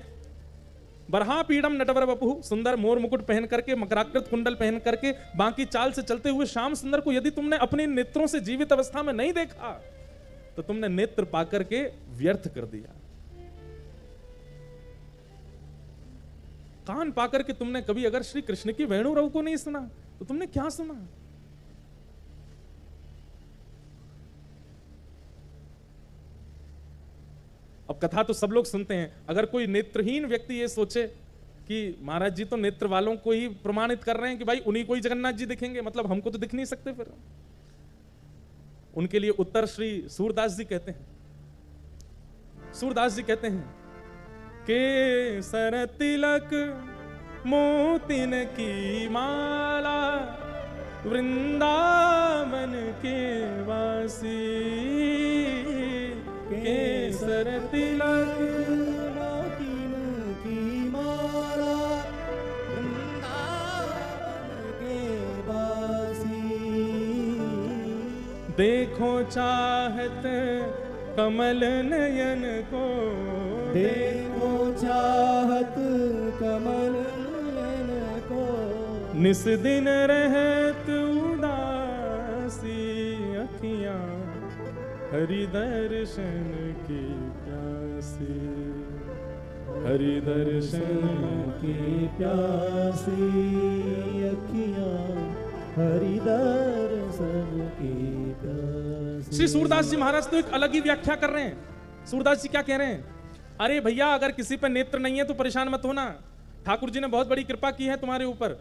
बरहा पीड़म नटवर वपु, सुंदर मोर मुकुट पहन करके, मकराकृत कुंडल पहन करके, बाकी चाल से चलते हुए श्याम सुंदर को यदि तुमने अपने नेत्रों से जीवित अवस्था में नहीं देखा, तो तुमने नेत्र पाकर के व्यर्थ कर दिया। कान पाकर के तुमने कभी अगर श्री कृष्ण की वेणु रव को नहीं सुना तो तुमने क्या सुना? अब कथा तो सब लोग सुनते हैं। अगर कोई नेत्रहीन व्यक्ति ये सोचे कि महाराज जी तो नेत्र वालों को ही प्रमाणित कर रहे हैं कि भाई उन्हीं को ही जगन्नाथ जी दिखेंगे, मतलब हमको तो दिख नहीं सकते, फिर उनके लिए उत्तर श्री सूरदास जी कहते हैं। सूरदास जी कहते हैं, केसर तिलक मोतिन की माला, वृंदावन के वासी, केसर तिलक मोतिन की माला, वृंदावन के वासी। देखो चाहत कमल नयन को, देखो चाहत कमल नयन को, निस दिन रहत उदासी अखियां, हरि दर्शन की प्यासी, हरि दर्शन की प्यासी अखियां, हरि दर्शन की प्यासी। श्री सूरदास जी महाराज तो एक अलग ही व्याख्या कर रहे हैं। सूरदास जी क्या कह रहे हैं? अरे भैया, अगर किसी पर नेत्र नहीं है तो परेशान मत होना, ठाकुर जी ने बहुत बड़ी कृपा की है तुम्हारे ऊपर।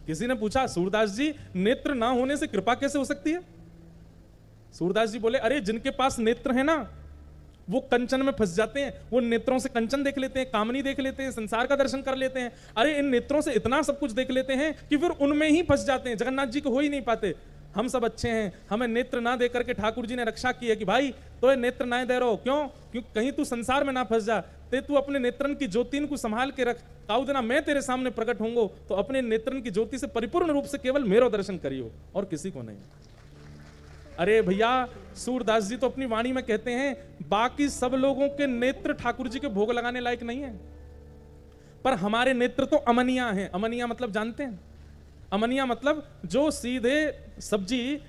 किसी ने पूछा, सूरदास जी नेत्र ना होने से कृपा कैसे हो सकती है? सूरदास जी बोले, अरे जिनके पास नेत्र है ना, वो कंचन में फंस जाते हैं। वो नेत्रों से कंचन देख लेते हैं, कामनी देख लेते हैं, संसार का दर्शन कर लेते हैं। अरे इन नेत्रों से इतना सब कुछ देख लेते हैं कि फिर उनमें ही फंस जाते हैं, जगन्नाथ जी को हो ही नहीं पाते। हम सब अच्छे हैं, हमें नेत्र ना दे करके ठाकुर जी ने रक्षा की है कि भाई तो ये नेत्र ना दे रहो, क्यों? क्योंकि कहीं तू संसार में ना फंस जा, ते तू अपने नेत्रन की ज्योति को संभाल के रख। ताऊ देना मैं तेरे सामने प्रकट होंगो तो अपने नेत्रन की ज्योति से परिपूर्ण रूप से केवल मेरो दर्शन करियो और किसी को नहीं। अरे भैया, सूरदास जी तो अपनी वाणी में कहते हैं, बाकी सब लोगों के नेत्र ठाकुर जी के भोग लगाने लायक नहीं है, पर हमारे नेत्र तो अमनिया हैं। अमनिया मतलब जानते हैं? अमनिया मतलब जो सीधे सब्जी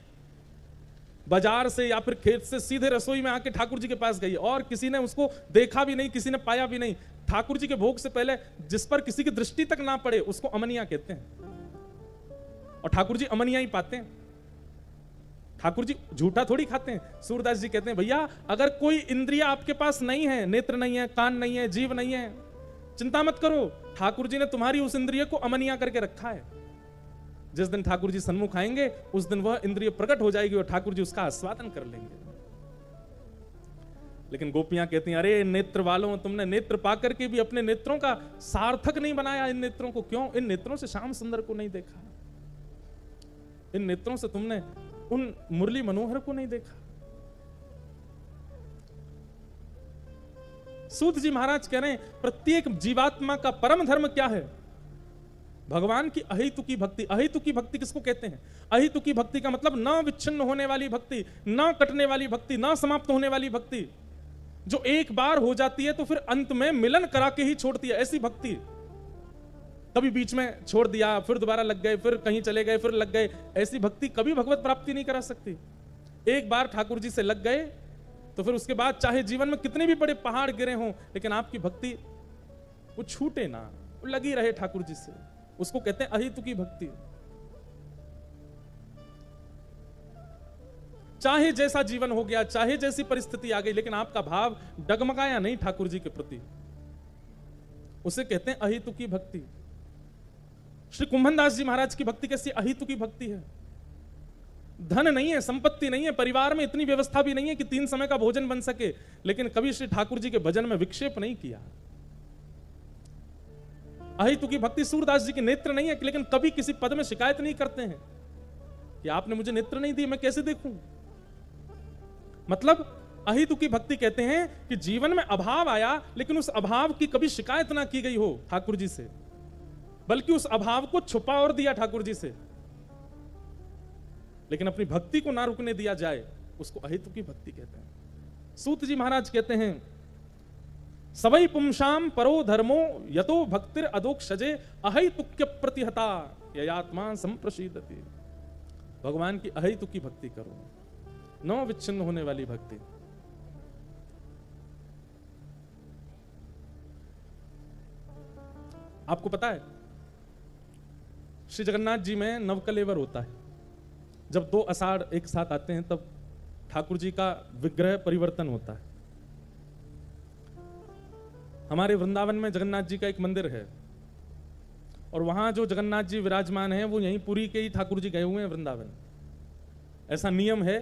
बाजार से या फिर खेत से सीधे रसोई में आके ठाकुर जी के पास गई और किसी ने उसको देखा भी नहीं, किसी ने पाया भी नहीं, ठाकुर जी के भोग से पहले जिस पर किसी की दृष्टि तक ना पड़े, उसको अमनिया कहते हैं। और ठाकुर जी अमनिया ही पाते हैं। ठाकुर जी झूठा थोड़ी खाते हैं। सूरदास जी कहते हैं भैया अगर कोई इंद्रिय आपके पास नहीं है, नेत्र नहीं है, कान नहीं है, जीव नहीं है, चिंता मत करो, ठाकुर जी ने तुम्हारी उस इंद्रिय को अमनिया करके रखा है। जिस दिन ठाकुर जी सन्मुख आएंगे उस दिन वह इंद्रिय प्रकट हो जाएगी और ठाकुर जी उसका आस्वादन कर लेंगे। लेकिन गोपियां कहती हैं अरे नेत्र वालों, तुमने नेत्र पाकर के भी अपने नेत्रों का सार्थक नहीं बनाया। इन नेत्रों को क्यों? इन नेत्रों से श्याम सुंदर को नहीं देखा, इन नेत्रों से तुमने उन मुरली मनोहर को नहीं देखा। सूत जी महाराज कह रहे हैं प्रत्येक जीवात्मा का परम धर्म क्या है? भगवान की अहेतुकी भक्ति। अहेतुकी भक्ति किसको कहते हैं? अहेतुकी भक्ति का मतलब न विच्छिन्न होने वाली भक्ति, न कटने वाली भक्ति, न समाप्त होने वाली भक्ति, जो एक बार हो जाती है तो फिर अंत में मिलन करा के ही छोड़ती है। ऐसी भक्ति कभी बीच में छोड़ दिया, फिर दोबारा लग गए, फिर कहीं चले गए, फिर लग गए, ऐसी भक्ति कभी भगवत प्राप्ति नहीं करा सकती। एक बार ठाकुर जी से लग गए तो फिर उसके बाद चाहे जीवन में कितने भी बड़े पहाड़ गिरे हों, लेकिन आपकी भक्ति वो छूटे ना, वो लगी रहे ठाकुर जी से। उसको कहते हैं अहेतुकी भक्ति। चाहे जैसा जीवन हो गया, चाहे जैसी परिस्थिति आ गई, लेकिन आपका भाव डगमगाया नहीं ठाकुर जी के प्रति, उसे कहते हैं अहेतुकी भक्ति। श्री कुंभनदास जी महाराज की भक्ति कैसी अहेतुकी भक्ति है? धन नहीं है, संपत्ति नहीं है, परिवार में इतनी व्यवस्था भी नहीं है कि 3 समय का भोजन बन सके, लेकिन कभी श्री ठाकुर जी के भजन में विक्षेप नहीं किया। अहेतुकी भक्ति। सूरदास जी के नेत्र नहीं है, लेकिन कभी किसी पद में शिकायत नहीं करते हैं कि आपने मुझे नेत्र नहीं दिए, मैं कैसे देखूं। मतलब अहेतुकी भक्ति कहते हैं कि जीवन में अभाव आया, लेकिन उस अभाव की कभी शिकायत ना की गई हो ठाकुर जी से, बल्कि उस अभाव को छुपा और दिया ठाकुर जी से, लेकिन अपनी भक्ति को ना रुकने दिया जाए, उसको अहेतुकी भक्ति कहते हैं। सूत जी महाराज कहते हैं सवै पुंसाम परो धर्मो यतो भक्तिर अदोक्षजे अहेतुक्य प्रतिहता ययात्मा संप्रसीदति। भगवान की अहेतुकी भक्ति करो, न विच्छिन्न होने वाली भक्ति। आपको पता है श्री जगन्नाथ जी में नवकलेवर होता है। जब 2 आषाढ़ एक साथ आते हैं तब ठाकुर जी का विग्रह परिवर्तन होता है। हमारे वृंदावन में जगन्नाथ जी का एक मंदिर है और वहां जो जगन्नाथ जी विराजमान हैं वो यहीं पुरी के ही ठाकुर जी गए हुए हैं वृंदावन। ऐसा नियम है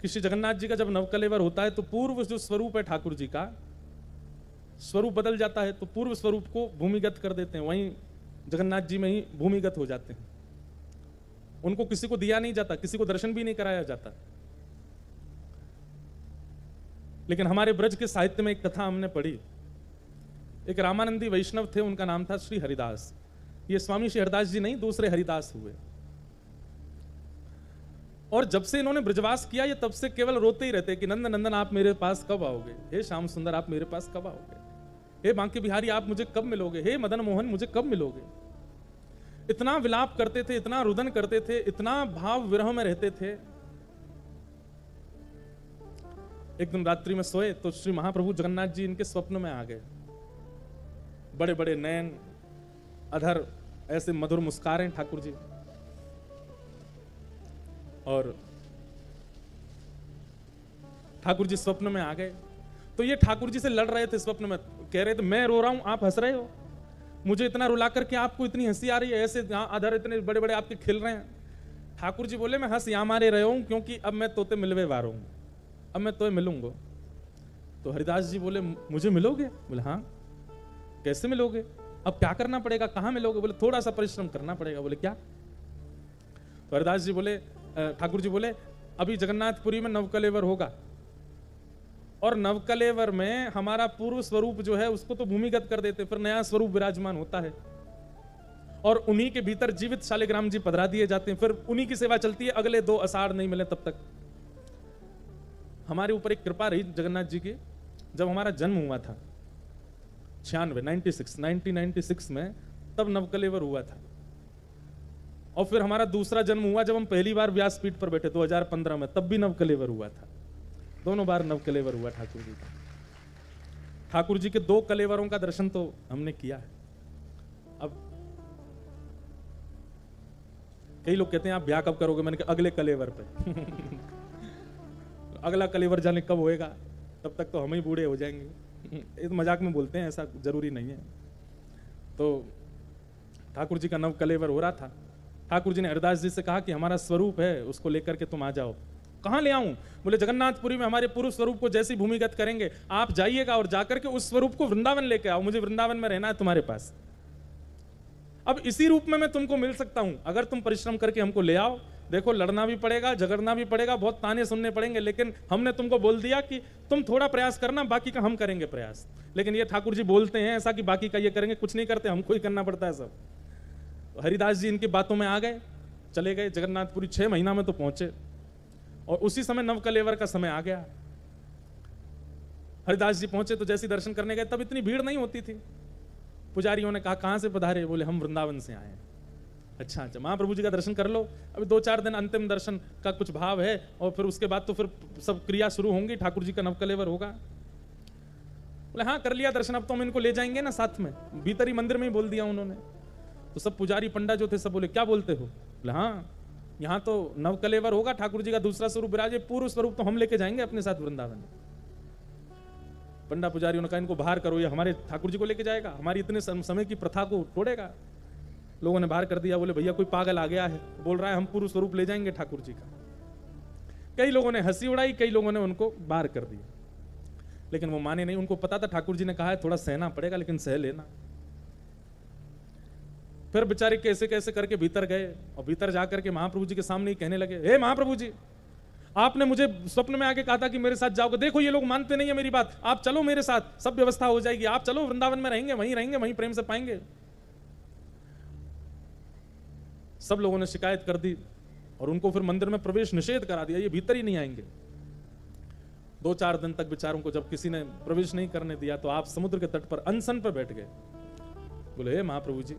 कि श्री जगन्नाथ जी का जब नवकलेवर होता है तो पूर्व जो स्वरूप है ठाकुर जी का, स्वरूप बदल जाता है, तो पूर्व स्वरूप को भूमिगत कर देते हैं, वहीं जगन्नाथ जी में ही भूमिगत हो जाते हैं। उनको किसी को दिया नहीं जाता, किसी को दर्शन भी नहीं कराया जाता। लेकिन हमारे ब्रज के साहित्य में एक कथा हमने पढ़ी। एक रामानंदी वैष्णव थे, उनका नाम था श्री हरिदास। ये स्वामी श्री हरिदास जी नहीं, दूसरे हरिदास हुए। और जब से इन्होंने ब्रजवास किया, ये तब से केवल रोते ही रहते कि नंद नंदन आप मेरे पास कब आओगे, हे श्याम सुंदर आप मेरे पास कब आओगे, हे बांके बिहारी आप मुझे कब मिलोगे, हे मदन मोहन मुझे कब मिलोगे। इतना विलाप करते थे, इतना रुदन करते थे, इतना भाव विरह में रहते थे। एक दिन रात्रि में सोए तो श्री महाप्रभु जगन्नाथ जी इनके स्वप्न में आ गए। बड़े बड़े नयन, अधर, ऐसे मधुर मुस्कारें ठाकुर जी। और ठाकुर जी स्वप्न में आ गए तो ये ठाकुर जी से लड़ रहे थे स्वप्न में, कह रहे थे मैं रो रहा हूं आप हंस रहे हो, मुझे इतना रुला करके आपको इतनी हंसी आ रही है, ऐसे अधर इतने बड़े बड़े आपके खिल रहे हैं। ठाकुर जी बोले मैं हंस यहाँ मारे रहे हूं क्योंकि अब मैं तोते मिलवे वार हूं, अब मैं तो मिलूंगा। तो हरिदास जी बोले मुझे मिलोगे? बोले हाँ। कैसे मिलोगे? अब क्या करना पड़ेगा, कहाँ मिलोगे? बोले थोड़ा सा परिश्रम करना पड़ेगा। बोले क्या? तो हरिदास जी बोले, ठाकुर जी बोले अभी जगन्नाथपुरी में नवकलेवर होगा और नवकलेवर में हमारा पूर्व स्वरूप जो है उसको तो भूमिगत कर देते, फिर नया स्वरूप विराजमान होता है और उन्हीं के भीतर जीवित शालिग्राम जी पधरा दिए जाते हैं, फिर उन्हीं की सेवा चलती है अगले 2 आषाढ़ नहीं मिले तब तक। हमारे ऊपर एक कृपा रही जगन्नाथ जी की। जब हमारा जन्म हुआ था 1996 में, तब नवकलेवर हुआ था। और फिर हमारा दूसरा जन्म हुआ जब हम पहली बार व्यासपीठ पर बैठे 2015 में, तब भी नवकलेवर हुआ था। दोनों बार नवकलेवर हुआ ठाकुर जी का। ठाकुर जी के 2 कलेवरों का दर्शन तो हमने किया है। अब कई लोग कहते हैं आप ब्याह कब करोगे, मैंने कहा अगले कलेवर पे। अगला कलेवर जाने कब होएगा, तब तक तो हम ही बूढ़े हो जाएंगे। ये तो मजाक में बोलते हैं, ऐसा जरूरी नहीं है। तो ठाकुर जी का नव कलेवर हो रहा था। ठाकुर जी ने हरिदास जी से कहा कि हमारा स्वरूप है, उसको लेकर के तुम आ जाओ। कहाँ ले आऊं? बोले जगन्नाथपुरी में हमारे पूर्व स्वरूप को जैसी भूमिगत करेंगे, आप जाइएगा और जाकर के उस स्वरूप को वृंदावन लेके आओ। मुझे वृंदावन में रहना है तुम्हारे पास। अब इसी रूप में मैं तुमको मिल सकता हूं, अगर तुम परिश्रम करके हमको ले आओ। देखो लड़ना भी पड़ेगा, झगड़ना भी पड़ेगा, बहुत ताने सुनने पड़ेंगे, लेकिन हमने तुमको बोल दिया कि तुम थोड़ा प्रयास करना, बाकी का हम करेंगे प्रयास। लेकिन ये ठाकुर जी बोलते हैं ऐसा कि बाकी का ये करेंगे, कुछ नहीं करते, हमको ही करना पड़ता है सब। हरिदास जी इनकी बातों में आ गए, चले गए जगन्नाथपुरी। 6 महीना में तो पहुंचे और उसी समय नवकलेवर का समय आ गया। हरिदास जी पहुंचे तो जैसे दर्शन करने गए तब इतनी भीड़ नहीं होती थी। पुजारियों ने कहा कहां से पधारे? बोले हम वृंदावन से आए हैं। अच्छा अच्छा, महाप्रभु जी का दर्शन कर लो, अभी 2-4 दिन अंतिम दर्शन का कुछ भाव है और फिर उसके बाद तो फिर सब क्रिया शुरू होंगी, ठाकुर जी का नवकलेवर होगा। बोले हाँ कर लिया दर्शन, अब तो हम इनको ले जाएंगे ना साथ में। भीतर ही मंदिर में ही बोल दिया उन्होंने। तो सब पुजारी पंडा जो थे सब बोले क्या बोलते हो? बोले हाँ यहाँ तो नवकलेवर होगा, ठाकुर जी का दूसरा स्वरूप विराजे, पूर्व स्वरूप तो हम लेके जाएंगे अपने साथ वृंदावन। पंडा पुजारियों ने कहा इनको बाहर करो, ये हमारे ठाकुर जी को लेके जाएगा, हमारी इतने समय की प्रथा को तोड़ेगा। लोगों ने बाहर कर दिया। बोले भैया कोई पागल आ गया है, बोल रहा है हम पूर्व स्वरूप ले जाएंगे ठाकुर जी का। कई लोगों ने हंसी उड़ाई, कई लोगों ने उनको बाहर कर दिया, लेकिन वो माने नहीं। उनको पता था ठाकुर जी ने कहा है थोड़ा सहना पड़ेगा, लेकिन सह लेना। फिर बेचारे कैसे कैसे करके भीतर गए और भीतर जाकर के महाप्रभु जी के सामने ही कहने लगे, हे महाप्रभु जी, आपने मुझे स्वप्न में आके कहा था कि मेरे साथ जाओगे, देखो ये लोग मानते नहीं है मेरी बात, आप चलो मेरे साथ, सब व्यवस्था हो जाएगी, आप चलो वृंदावन में रहेंगे, वहीं प्रेम से पाएंगे। सब लोगों ने शिकायत कर दी और उनको फिर मंदिर में प्रवेश निषेध करा दिया, ये भीतर ही नहीं आएंगे। 2-4 दिन तक बेचारों को जब किसी ने प्रवेश नहीं करने दिया तो आप समुद्र के तट पर अनशन पर बैठ गए। बोले हे महाप्रभु जी,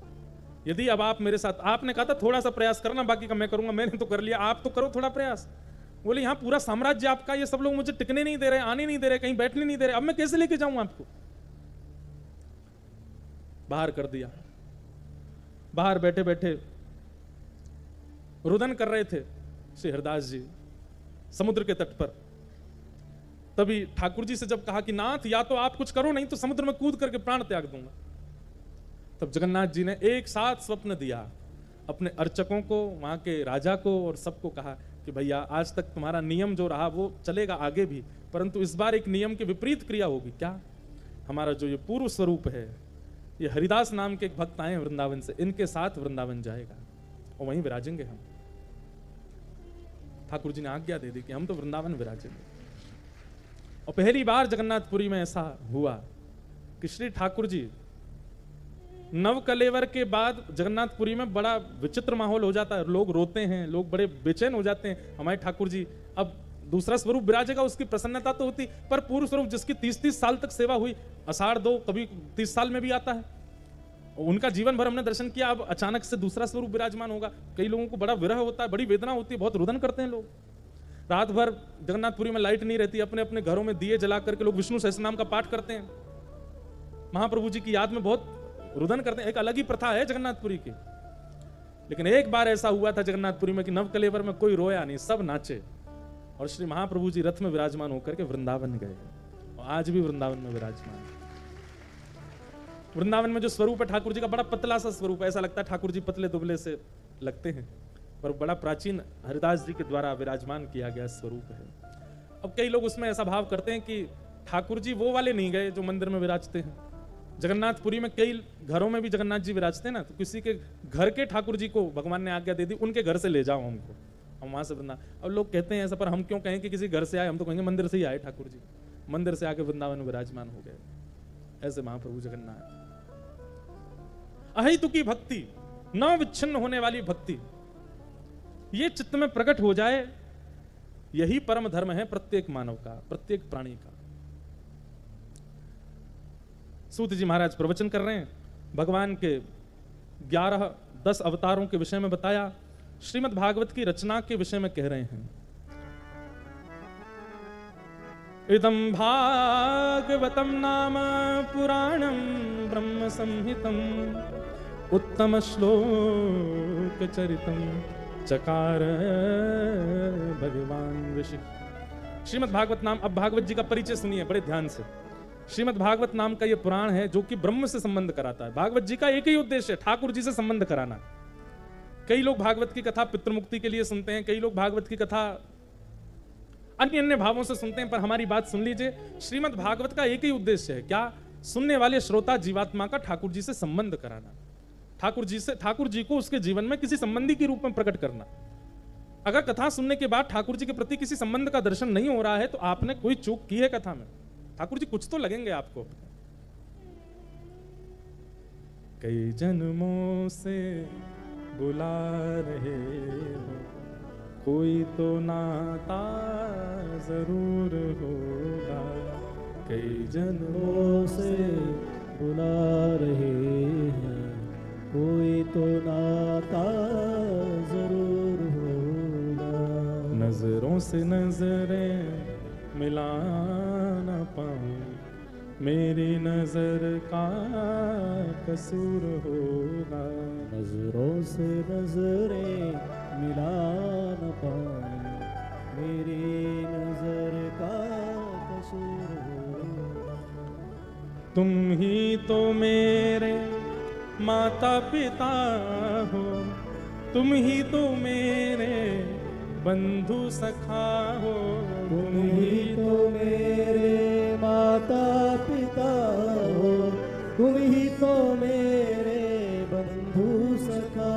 यदि अब आप मेरे साथ, आपने कहा था थोड़ा सा प्रयास करना, बाकी का मैं करूंगा, मैंने तो कर लिया, आप तो करो थोड़ा प्रयास। बोले यहाँ पूरा साम्राज्य आपका, ये सब लोग मुझे टिकने नहीं दे रहे, आने नहीं दे रहे, कहीं बैठने नहीं दे रहे, अब मैं कैसे लेके जाऊं आपको? बाहर कर दिया। बाहर बैठे बैठे रुदन कर रहे थे श्री हरिदास जी समुद्र के तट पर। तभी ठाकुर जी से जब कहा कि नाथ या तो आप कुछ करो, नहीं तो समुद्र में कूद करके प्राण त्याग दूंगा। तब जगन्नाथ जी ने एक साथ स्वप्न दिया अपने अर्चकों को, वहां के राजा को और सबको कहा कि भैया आज तक तुम्हारा नियम जो रहा वो चलेगा आगे भी, परंतु इस बार एक नियम के विपरीत क्रिया होगी। क्या? हमारा जो ये पूर्व स्वरूप है, ये हरिदास नाम के एक भक्त आए वृंदावन से, इनके साथ वृंदावन जाएगा और वहीं विराजेंगे हम। ठाकुर जी ने आज्ञा दे दी कि हम तो वृंदावन विराजेंगे। और पहली बार जगन्नाथपुरी में ऐसा हुआ कि श्री ठाकुर जी नवकलेवर के बाद जगन्नाथपुरी में बड़ा विचित्र माहौल हो जाता है, लोग रोते हैं, लोग बड़े बेचैन हो जाते हैं। हमारे ठाकुर जी अब दूसरा स्वरूप विराजेगा, उसकी प्रसन्नता तो होती, पर पूर्व स्वरूप जिसकी 30-30 साल तक सेवा हुई, आषाढ़ 2 कभी 30 साल में भी आता है, उनका जीवन भर हमने दर्शन किया, अब अचानक से दूसरा स्वरूप विराजमान होगा। कई लोगों को बड़ा विरह होता है, बड़ी वेदना होती है, बहुत रुदन करते हैं लोग। रात भर जगन्नाथपुरी में लाइट नहीं रहती, अपने अपने घरों में दिए जला करके लोग विष्णु सहस्रनाम का पाठ करते हैं, महाप्रभु जी की याद में बहुत रुदन करते हैं। एक अलग ही प्रथा है जगन्नाथपुरी की। लेकिन एक बार ऐसा हुआ था जगन्नाथपुरी में कि नवकलेवर में कोई रोया नहीं, सब नाचे और श्री महाप्रभु जी रथ में विराजमान होकर के वृंदावन गए और आज भी वृंदावन में विराजमान। वृंदावन में जो स्वरूप है ठाकुर जी का, बड़ा पतला सा स्वरूप है, ऐसा लगता है ठाकुर जी पतले दुबले से लगते हैं, पर बड़ा प्राचीन हरिदास जी के द्वारा विराजमान किया गया स्वरूप है। अब कई लोग उसमें ऐसा भाव करते हैं कि ठाकुर जी वो वाले नहीं गए जो मंदिर में विराजते हैं। जगन्नाथपुरी में कई घरों में भी जगन्नाथ जी विराजते हैं ना, तो किसी के घर के ठाकुर जी को भगवान ने आज्ञा दे दी उनके घर से ले जाओ हमको, हम वहां से वृंदावन। अब लोग कहते हैं ऐसा, पर हम क्यों कहें कि किसी घर से आए, हम तो कहेंगे मंदिर से ही आए ठाकुर जी, मंदिर से आके वृंदावन में विराजमान हो गए। ऐसे महाप्रभु जगन्नाथ। अहेतुकी भक्ति, न विच्छिन्न होने वाली भक्ति, ये चित्त में प्रकट हो जाए, यही परम धर्म है प्रत्येक मानव का, प्रत्येक प्राणी का। सूत जी महाराज प्रवचन कर रहे हैं, भगवान के 11-10 अवतारों के विषय में बताया, श्रीमद् भागवत की रचना के विषय में कह रहे हैं। इदं भागवतं नाम पुराणं ब्रह्म संहितं उत्तम श्लोक चरितं चकार भगवान ऋषि। श्रीमद् भागवत नाम, अब भागवत जी का परिचय सुनिए बड़े ध्यान से। श्रीमद् भागवत नाम का यह पुराण है जो कि ब्रह्म से संबंध कराता है। भागवत जी का एक ही उद्देश्य है, ठाकुर जी से संबंध कराना। कई लोग भागवत की कथा पितृमुक्ति के लिए सुनते हैं, कई लोग भागवत की कथा अन्य अन्य भावों से सुनते हैं, पर हमारी बात सुन लीजिए। श्रीमद् भागवत का एक ही उद्देश्य है, क्या? सुनने वाले श्रोता जीवात्मा का ठाकुर जी से संबंध कराना, ठाकुर जी को उसके जीवन में किसी संबंधी के रूप में प्रकट करना। अगर कथा सुनने के बाद ठाकुर जी के प्रति किसी संबंध का दर्शन नहीं हो रहा है तो आपने कोई चूक की है कथा में। ठाकुर जी कुछ तो लगेंगे आपको। कई जन्मों से बुला रहे हो, कोई तो नाता जरूर होगा। कई जन्मों से बुला रहे हैं, कोई तो नाता जरूर होगा। नजरों से नजरें मिला न पाऊं, मेरी नजर का कसूर होगा। नजरों से नजरें मिला न पाऊं, मेरी नजर का कसूर होगा। तुम ही तो मेरे माता पिता हो, तुम ही तो मेरे बंधु सखा हो। तुम ही तो मेरे माता पिता हो, तुम ही तो मेरे बंधु सखा